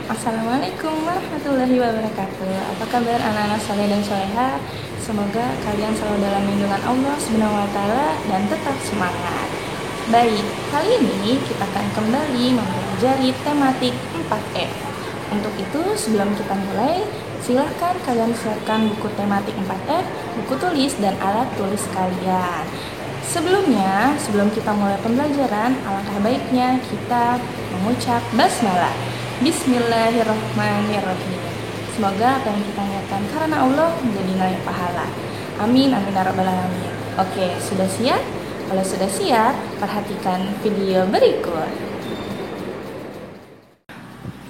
Assalamualaikum warahmatullahi wabarakatuh. Apa kabar anak-anak soleh dan soleha? Semoga kalian selalu dalam lindungan Allah Subhanahu wa taala dan tetap semangat. Baik, kali ini kita akan kembali mempelajari tematik 4F. Untuk itu, sebelum kita mulai, silahkan kalian siapkan buku tematik 4F, buku tulis, dan alat tulis kalian. Sebelumnya, sebelum kita mulai pembelajaran, alangkah baiknya kita mengucap basmalah. Bismillahirrahmanirrahim. Semoga apa yang kita niatkan karena Allah menjadi nilai pahala. Amin, amin ya rabbal alamin. Oke, sudah siap? Kalau sudah siap, perhatikan video berikut.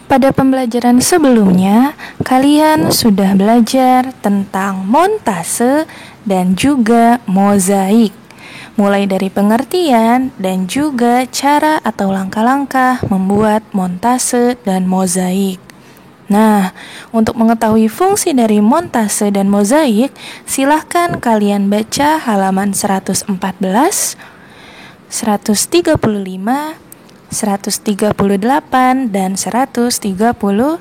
Pada pembelajaran sebelumnya, kalian sudah belajar tentang montase dan juga mozaik. Mulai dari pengertian dan juga cara atau langkah-langkah membuat montase dan mozaik. Nah, untuk mengetahui fungsi dari montase dan mozaik, silahkan kalian baca halaman 114, 135, 138, dan 139.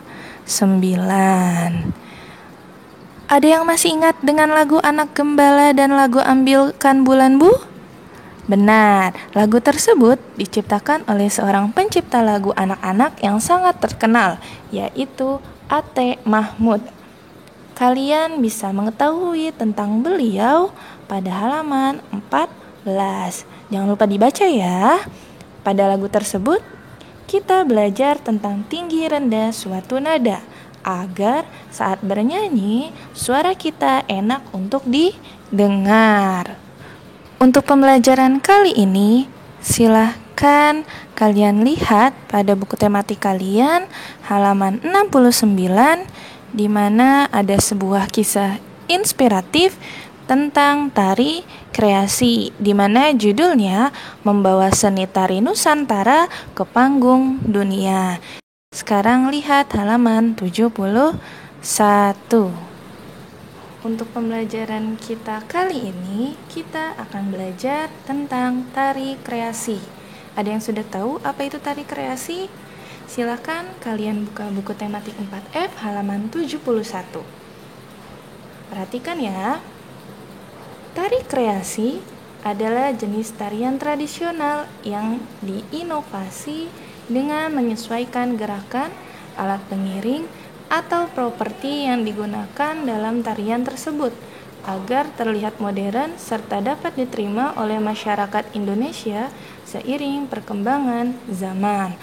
Ada yang masih ingat dengan lagu Anak Gembala dan lagu Ambilkan Bulan Bu? Benar, lagu tersebut diciptakan oleh seorang pencipta lagu anak-anak yang sangat terkenal, yaitu A.T. Mahmud. Kalian bisa mengetahui tentang beliau pada halaman 14. Jangan lupa dibaca ya. Pada lagu tersebut, kita belajar tentang tinggi rendah suatu nada, agar saat bernyanyi, suara kita enak untuk didengar. Untuk pembelajaran kali ini, silahkan kalian lihat pada buku tematik kalian halaman 69, di mana ada sebuah kisah inspiratif tentang tari kreasi, di mana judulnya Membawa Seni Tari Nusantara ke Panggung Dunia. Sekarang lihat halaman 71. Untuk pembelajaran kita kali ini, kita akan belajar tentang tari kreasi. Ada yang sudah tahu apa itu tari kreasi? Silakan kalian buka buku tematik 4F halaman 71. Perhatikan ya. Tari kreasi adalah jenis tarian tradisional yang diinovasi dengan menyesuaikan gerakan, alat pengiring, atau properti yang digunakan dalam tarian tersebut agar terlihat modern serta dapat diterima oleh masyarakat Indonesia seiring perkembangan zaman.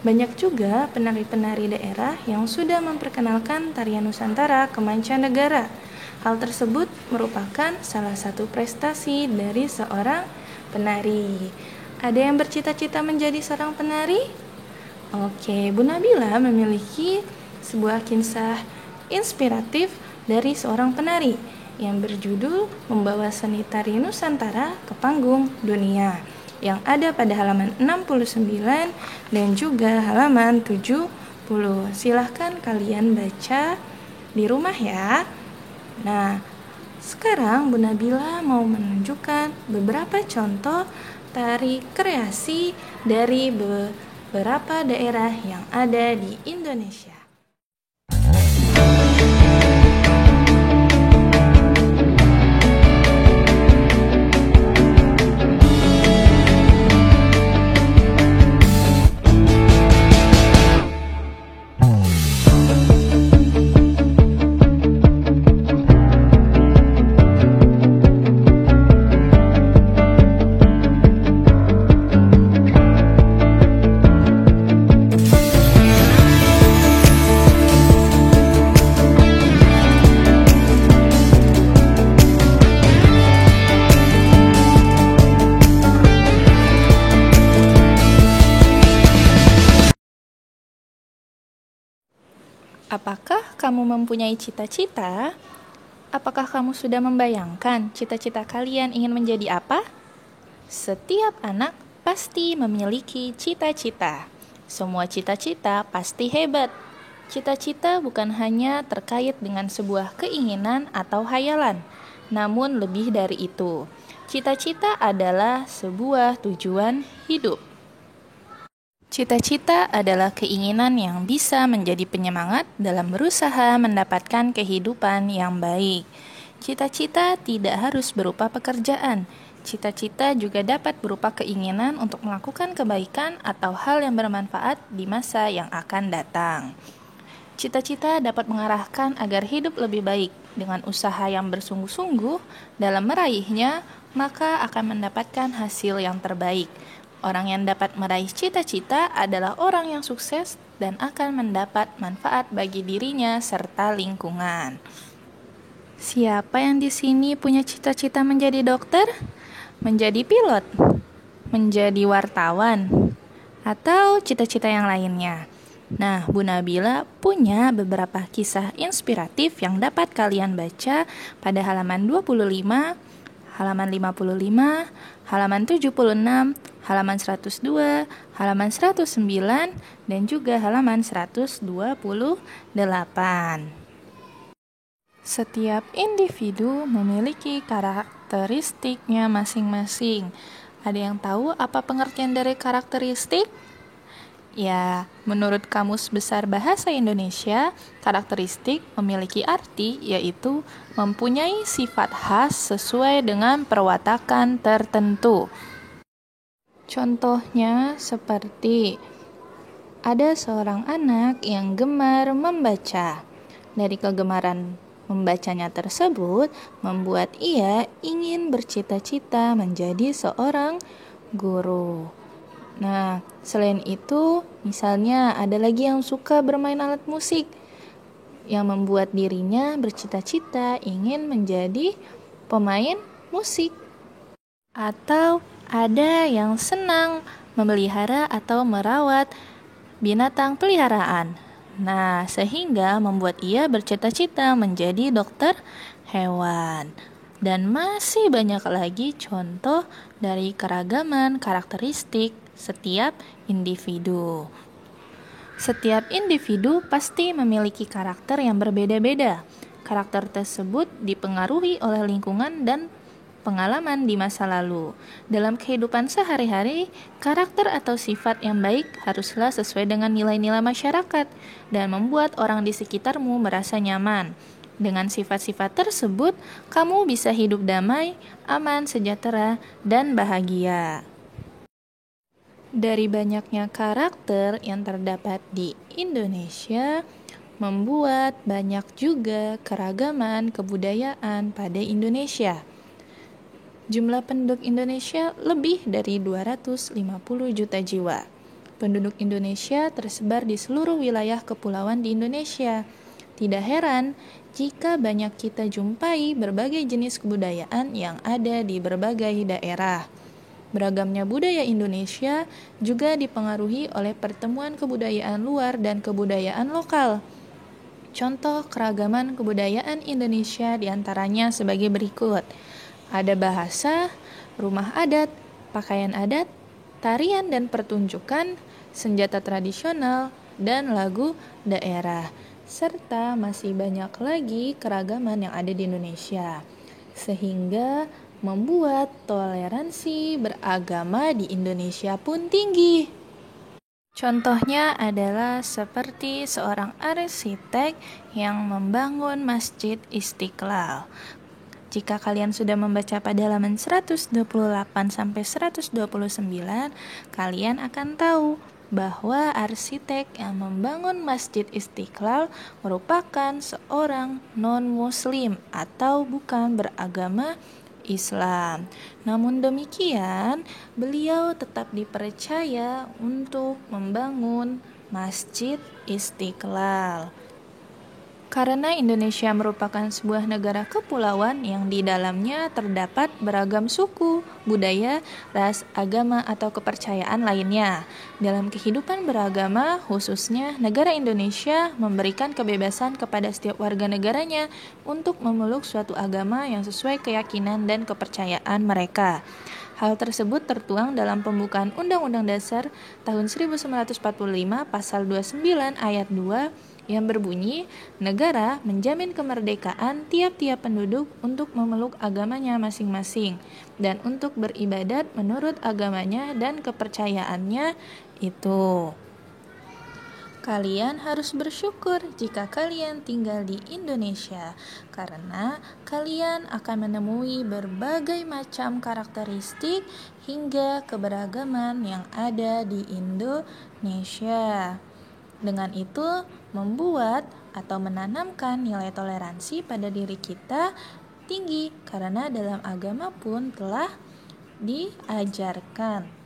Banyak juga penari-penari daerah yang sudah memperkenalkan tarian Nusantara ke mancanegara. Hal tersebut merupakan salah satu prestasi dari seorang penari. Ada yang bercita-cita menjadi seorang penari? Oke, Bu Nabila memiliki sebuah kisah inspiratif dari seorang penari yang berjudul Membawa Seni Tari Nusantara ke Panggung Dunia, yang ada pada halaman 69 dan juga halaman 70. Silahkan kalian baca di rumah ya. Nah, sekarang Bu Nabila mau menunjukkan beberapa contoh tari kreasi dari beberapa daerah yang ada di Indonesia. Apakah kamu mempunyai cita-cita? Apakah kamu sudah membayangkan cita-cita kalian ingin menjadi apa? Setiap anak pasti memiliki cita-cita. Semua cita-cita pasti hebat. Cita-cita bukan hanya terkait dengan sebuah keinginan atau hayalan, namun lebih dari itu. Cita-cita adalah sebuah tujuan hidup. Cita-cita adalah keinginan yang bisa menjadi penyemangat dalam berusaha mendapatkan kehidupan yang baik. Cita-cita tidak harus berupa pekerjaan. Cita-cita juga dapat berupa keinginan untuk melakukan kebaikan atau hal yang bermanfaat di masa yang akan datang. Cita-cita dapat mengarahkan agar hidup lebih baik. Dengan usaha yang bersungguh-sungguh dalam meraihnya, maka akan mendapatkan hasil yang terbaik. Orang yang dapat meraih cita-cita adalah orang yang sukses dan akan mendapat manfaat bagi dirinya serta lingkungan. Siapa yang di sini punya cita-cita menjadi dokter, menjadi pilot, menjadi wartawan, atau cita-cita yang lainnya? Nah, Bu Nabila punya beberapa kisah inspiratif yang dapat kalian baca pada halaman 25, halaman 55, halaman 76, halaman 102, halaman 109, dan juga halaman 128. Setiap individu memiliki karakteristiknya masing-masing. Ada yang tahu apa pengertian dari karakteristik? Ya, menurut Kamus Besar Bahasa Indonesia, karakteristik memiliki arti yaitu mempunyai sifat khas sesuai dengan perwatakan tertentu. Contohnya seperti ada seorang anak yang gemar membaca. Dari kegemaran membacanya tersebut membuat ia ingin bercita-cita menjadi seorang guru. Nah, selain itu, misalnya ada lagi yang suka bermain alat musik yang membuat dirinya bercita-cita ingin menjadi pemain musik. Atau ada yang senang memelihara atau merawat binatang peliharaan. Nah, sehingga membuat ia bercita-cita menjadi dokter hewan. Dan masih banyak lagi contoh dari keragaman karakteristik setiap individu. Setiap individu pasti memiliki karakter yang berbeda-beda. Karakter tersebut dipengaruhi oleh lingkungan dan pengalaman di masa lalu. Dalam kehidupan sehari-hari, karakter atau sifat yang baik haruslah sesuai dengan nilai-nilai masyarakat dan membuat orang di sekitarmu merasa nyaman. Dengan sifat-sifat tersebut, kamu bisa hidup damai, aman, sejahtera, dan bahagia. Dari banyaknya karakter yang terdapat di Indonesia, membuat banyak juga keragaman kebudayaan pada Indonesia. Jumlah penduduk Indonesia lebih dari 250 juta jiwa. Penduduk Indonesia tersebar di seluruh wilayah kepulauan di Indonesia. Tidak heran jika banyak kita jumpai berbagai jenis kebudayaan yang ada di berbagai daerah. Beragamnya budaya Indonesia juga dipengaruhi oleh pertemuan kebudayaan luar dan kebudayaan lokal. Contoh keragaman kebudayaan Indonesia diantaranya sebagai berikut. Ada bahasa, rumah adat, pakaian adat, tarian dan pertunjukan, senjata tradisional, dan lagu daerah. Serta masih banyak lagi keragaman yang ada di Indonesia. Sehingga membuat toleransi beragama di Indonesia pun tinggi. Contohnya adalah seperti seorang arsitek yang membangun Masjid Istiqlal. Jika kalian sudah membaca pada halaman 128 sampai 129, kalian akan tahu bahwa arsitek yang membangun Masjid Istiqlal merupakan seorang non-muslim atau bukan beragama Islam. Namun demikian, beliau tetap dipercaya untuk membangun Masjid Istiqlal. Karena Indonesia merupakan sebuah negara kepulauan yang di dalamnya terdapat beragam suku, budaya, ras, agama, atau kepercayaan lainnya. Dalam kehidupan beragama, khususnya negara Indonesia memberikan kebebasan kepada setiap warga negaranya untuk memeluk suatu agama yang sesuai keyakinan dan kepercayaan mereka. Hal tersebut tertuang dalam pembukaan Undang-Undang Dasar tahun 1945 pasal 29 ayat 2 yang berbunyi, negara menjamin kemerdekaan tiap-tiap penduduk untuk memeluk agamanya masing-masing dan untuk beribadat menurut agamanya dan kepercayaannya itu. Kalian harus bersyukur jika kalian tinggal di Indonesia, karena kalian akan menemui berbagai macam karakteristik hingga keberagaman yang ada di Indonesia. Dengan itu, membuat atau menanamkan nilai toleransi pada diri kita tinggi, karena dalam agama pun telah diajarkan.